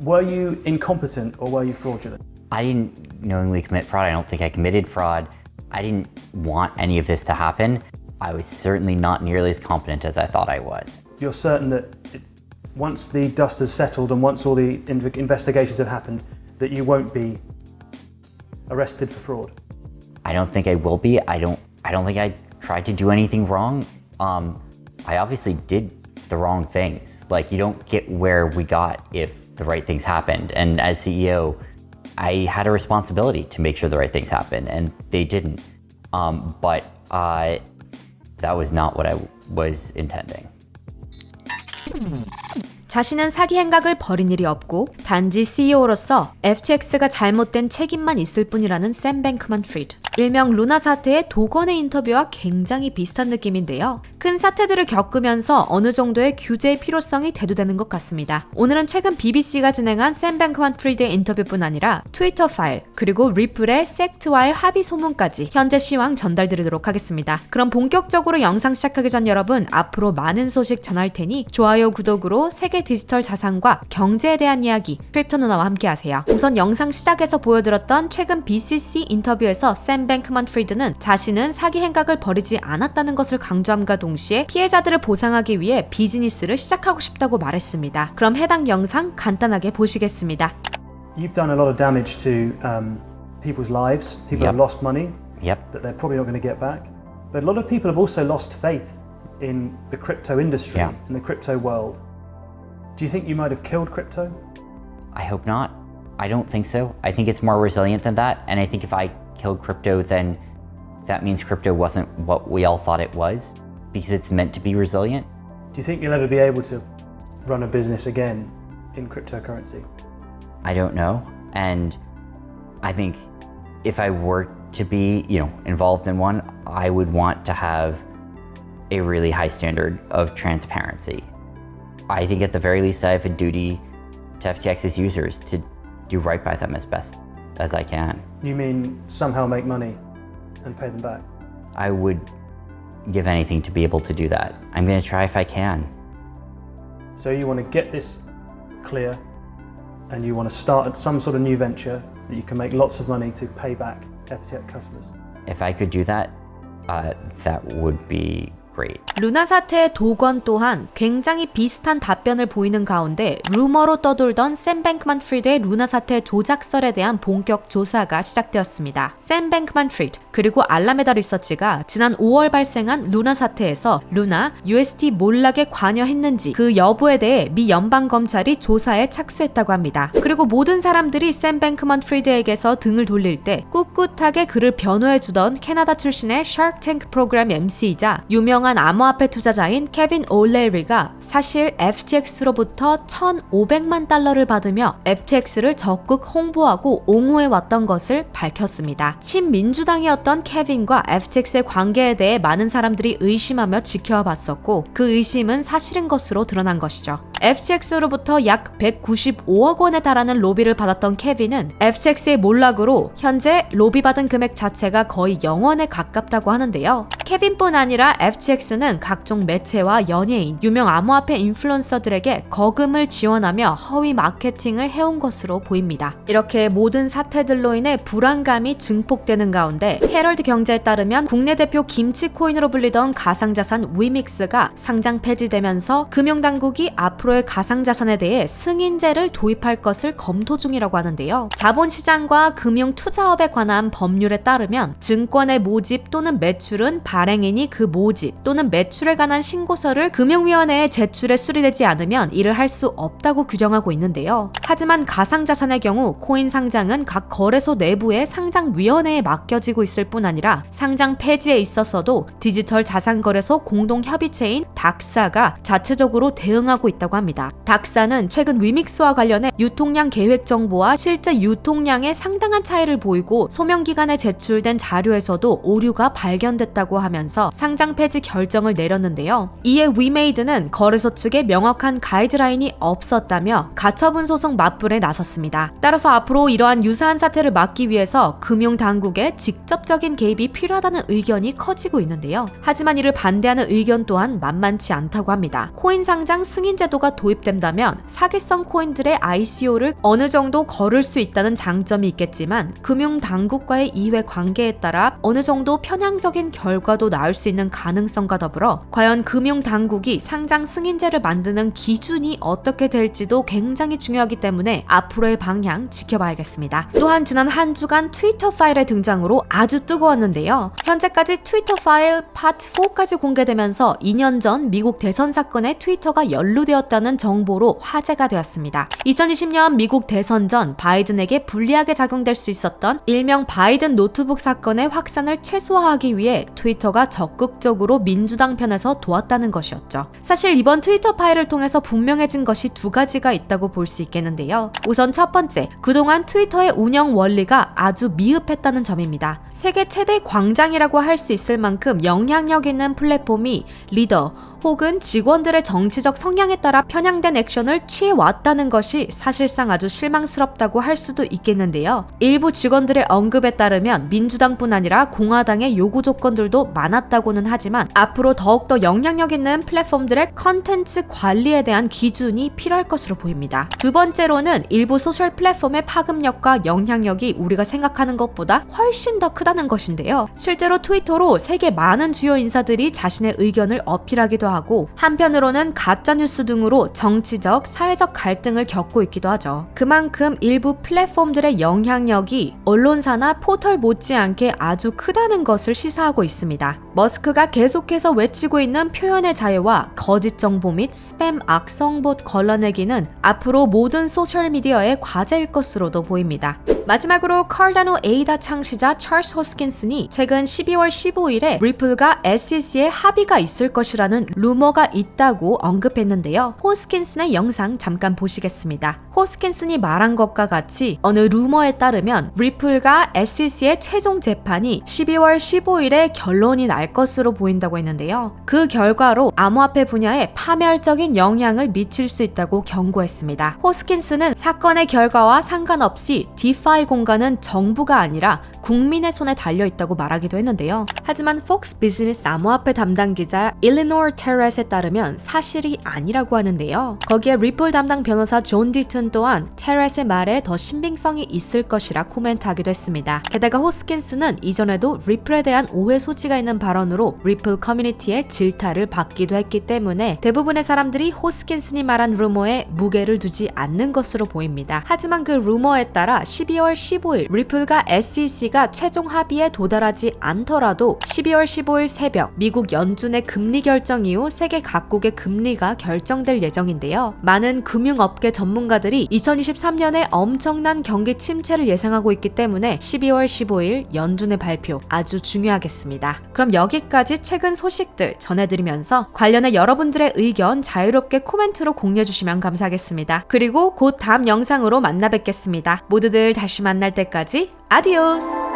Were you incompetent or were you fraudulent? I didn't knowingly commit fraud. I don't think I committed fraud. I didn't want any of this to happen. I was certainly not nearly as competent as I thought I was. You're certain that once the dust has settled and once all the investigations have happened, that you won't be arrested for fraud? I don't think I will be. I don't think I tried to do anything wrong. I obviously did the wrong things. Like, you don't get where we got if the right things happened. And as CEO, I had a responsibility to make sure the right things happened, and they didn't. But that was not what I was intending. 자신은 사기 행각을 벌인 일이 없고 단지 CEO로서 FTX가 잘못된 책임만 있을 뿐이라는 샘 뱅크만 프리드. 일명 루나 사태의 도건의 인터뷰와 굉장히 비슷한 느낌인데요. 큰 사태들을 겪으면서 어느 정도의 규제의 필요성이 대두되는 것 같습니다. 오늘은 최근 BBC가 진행한 샘 뱅크만 프리드의 인터뷰뿐 아니라 트위터 파일, 그리고 리플의 섹트와의 합의 소문까지 현재 시황 전달드리도록 하겠습니다. 그럼 본격적으로 영상 시작하기 전 여러분, 앞으로 많은 소식 전할 테니 좋아요, 구독으로 세계 디지털 자산과 경제에 대한 이야기, 크립토 누나와 함께 하세요. 우선 영상 시작에서 보여드렸던 최근 BCC 인터뷰에서 샘 뱅크만 프리드는 자신은 사기 행각을 벌이지 않았다는 것을 강조함과 동시에 피해자들을 보상하기 위해 비즈니스를 시작하고 싶다고 말했습니다. 그럼 해당 영상 간단하게 보시겠습니다. You've done a lot of damage to people's lives. People have lost money that they're probably not going to get back. But a lot of people have also lost faith in the crypto industry, in the crypto world. Do you think you might have killed crypto? I hope not. I don't think so. I think it's more resilient than that. And I think if I killed crypto, then that means crypto wasn't what we all thought it was, because it's meant to be resilient. Do you think you'll ever be able to run a business again in cryptocurrency? I don't know. And I think if I were to be, involved in one, I would want to have a really high standard of transparency. I think at the very least I have a duty to FTX's users to do right by them as best as I can. You mean somehow make money and pay them back? I would give anything to be able to do that. I'm going to try if I can. So you want to get this clear and you want to start at some sort of new venture that you can make lots of money to pay back FTX customers? If I could do that, that would be great. 루나 사태의 도건 또한 굉장히 비슷한 답변을 보이는 가운데 루머로 떠돌던 샘 뱅크만 프리드의 루나 사태 조작설에 대한 본격 조사가 시작되었습니다. 샘 뱅크만 프리드 그리고 알라메다 리서치가 지난 5월 발생한 루나 사태에서 루나 UST 몰락에 관여했는지 그 여부에 대해 미 연방검찰이 조사에 착수했다고 합니다. 그리고 모든 사람들이 샘 뱅크만 프리드에게서 등을 돌릴 때 꿋꿋하게 그를 변호해주던 캐나다 출신의 샤크 탱크 프로그램 MC이자 유명한 암호화폐 투자자인 케빈 올레리가 사실 FTX로부터 1,500만 달러를 받으며 FTX를 적극 홍보하고 옹호해왔던 것을 밝혔습니다. 친민주당이었던 케빈과 FTX의 관계에 대해 많은 사람들이 의심하며 지켜봤었고 그 의심은 사실인 것으로 드러난 것이죠. FTX로부터 약 195억 원에 달하는 로비를 받았던 케빈은 FTX의 몰락으로 현재 로비받은 금액 자체가 거의 0원에 가깝다고 하는데요. 케빈뿐 아니라 FTX는 각종 매체와 연예인, 유명 암호화폐 인플루언서들에게 거금을 지원하며 허위 마케팅을 해온 것으로 보입니다. 이렇게 모든 사태들로 인해 불안감이 증폭되는 가운데 헤럴드 경제에 따르면 국내 대표 김치코인으로 불리던 가상자산 위믹스가 상장 폐지되면서 금융당국이 앞으로의 가상자산에 대해 승인제를 도입할 것을 검토 중이라고 하는데요. 자본시장과 금융투자업에 관한 법률에 따르면 증권의 모집 또는 매출은 발행인이 그 모집 또는 매출에 관한 신고서를 금융위원회에 제출해 수리되지 않으면 이를 할 수 없다고 규정하고 있는데요. 하지만 가상자산의 경우 코인 상장은 각 거래소 내부의 상장위원회에 맡겨지고 있을 뿐 아니라 상장 폐지에 있어서도 디지털 자산거래소 공동협의체인 닥사가 자체적으로 대응하고 있다고 합니다. 닥사는 최근 위믹스와 관련해 유통량 계획 정보와 실제 유통량에 상당한 차이를 보이고 소명기간에 제출된 자료에서도 오류가 발견됐다고 하면서 상장 폐지 결정을 내렸는데요. 이에 위메이드는 거래소 측에 명확한 가이드라인이 없었다며 가처분 소송 맞불에 나섰습니다. 따라서 앞으로 이러한 유사한 사태를 막기 위해서 금융당국의 직접적인 개입이 필요하다는 의견이 커지고 있는데요. 하지만 이를 반대하는 의견 또한 만만치 않다고 합니다. 코인 상장 승인 제도가 도입된다면 사기성 코인들의 ICO를 어느 정도 거를 수 있다는 장점이 있겠지만 금융당국과의 이해 관계에 따라 어느 정도 편향적인 결과도 나올 수 있는 가능성과 더불어 과연 금융당국이 상장 승인제를 만드는 기준이 어떻게 될지도 굉장히 중요하기 때문에 앞으로의 방향 지켜봐야겠습니다. 또한 지난 한 주간 트위터 파일의 등장으로 아주 뜨거웠는데요. 현재까지 트위터 파일 파트 4까지 공개되면서 2년 전 미국 대선 사건에 트위터가 연루되었다는 정보로 화제가 되었습니다. 2020년 미국 대선 전 바이든에게 불리하게 작용될 수 있었던 일명 바이든 노트북 사건의 확산을 최소화하기 위해 트위터가 적극적으로 민주당 편에서 도왔다는 것이었죠. 사실 이번 트위터 파일을 통해서 분명해진 것이 두 가지가 있다고 볼 수 있겠는데요. 우선 첫 번째, 그동안 트위터의 운영 원리가 아주 미흡했다는 점입니다. 세계 최대 광장이라고 할 수 있을 만큼 영향력 있는 플랫폼이 리더 혹은 직원들의 정치적 성향에 따라 편향된 액션을 취해왔다는 것이 사실상 아주 실망스럽다고 할 수도 있겠는데요. 일부 직원들의 언급에 따르면 민주당뿐 아니라 공화당의 요구 조건들도 많았다고는 하지만 앞으로 더욱더 영향력 있는 플랫폼들의 컨텐츠 관리에 대한 기준이 필요할 것으로 보입니다. 두 번째로는 일부 소셜 플랫폼의 파급력과 영향력이 우리가 생각하는 것보다 훨씬 더 크다는 것인데요. 실제로 트위터로 세계 많은 주요 인사들이 자신의 의견을 어필하기도 하고 한편으로는 가짜뉴스 등으로 정치적, 사회적 갈등을 겪고 있기도 하죠. 그만큼 일부 플랫폼들의 영향력이 언론사나 포털 못지않게 아주 크다는 것을 시사하고 있습니다. 머스크가 계속해서 외치고 있는 표현의 자유와 거짓 정보 및 스팸 악성봇 걸러내기는 앞으로 모든 소셜미디어의 과제일 것으로도 보입니다. 마지막으로 컬다노 에이다 창시자 찰스 호스킨슨이 최근 12월 15일에 리플과 SEC의 합의가 있을 것이라는 루머가 있다고 언급했는데요. 호스킨슨의 영상 잠깐 보시겠습니다. 호스킨슨이 말한 것과 같이 어느 루머에 따르면 리플과 SEC의 최종 재판이 12월 15일에 결론이 날 것으로 보인다고 했는데요. 그 결과로 암호화폐 분야에 파멸적인 영향을 미칠 수 있다고 경고했습니다. 호스킨슨은 사건의 결과와 상관없이 디파이 공간은 정부가 아니라 국민의 손에 달려있다고 말하기도 했는데요. 하지만 폭스 비즈니스 암호화폐 담당 기자 일리노어 테렛에 따르면 사실이 아니라고 하는데요. 거기에 리플 담당 변호사 존 디튼 또한 테렛의 말에 더 신빙성이 있을 것이라 코멘트하기도 했습니다. 게다가 호스킨스는 이전에도 리플에 대한 오해 소지가 있는 발언으로 리플 커뮤니티의 질타를 받기도 했기 때문에 대부분의 사람들이 호스킨슨이 말한 루머에 무게를 두지 않는 것으로 보입니다. 하지만 그 루머에 따라 12월 15일 리플과 SEC가 최종 합의에 도달하지 않더라도 12월 15일 새벽 미국 연준의 금리 결정 이후 세계 각국의 금리가 결정될 예정인데요. 많은 금융업계 전문가들이 2023년에 엄청난 경기 침체를 예상하고 있기 때문에 12월 15일 연준의 발표 아주 중요하겠습니다. 그럼 여기까지 최근 소식들 전해드리면서 관련해 여러분들의 의견 자유롭게 코멘트로 공유해주시면 감사하겠습니다. 그리고 곧 다음 영상으로 만나 뵙겠습니다. 모두들 다시 만날 때까지 아디오스!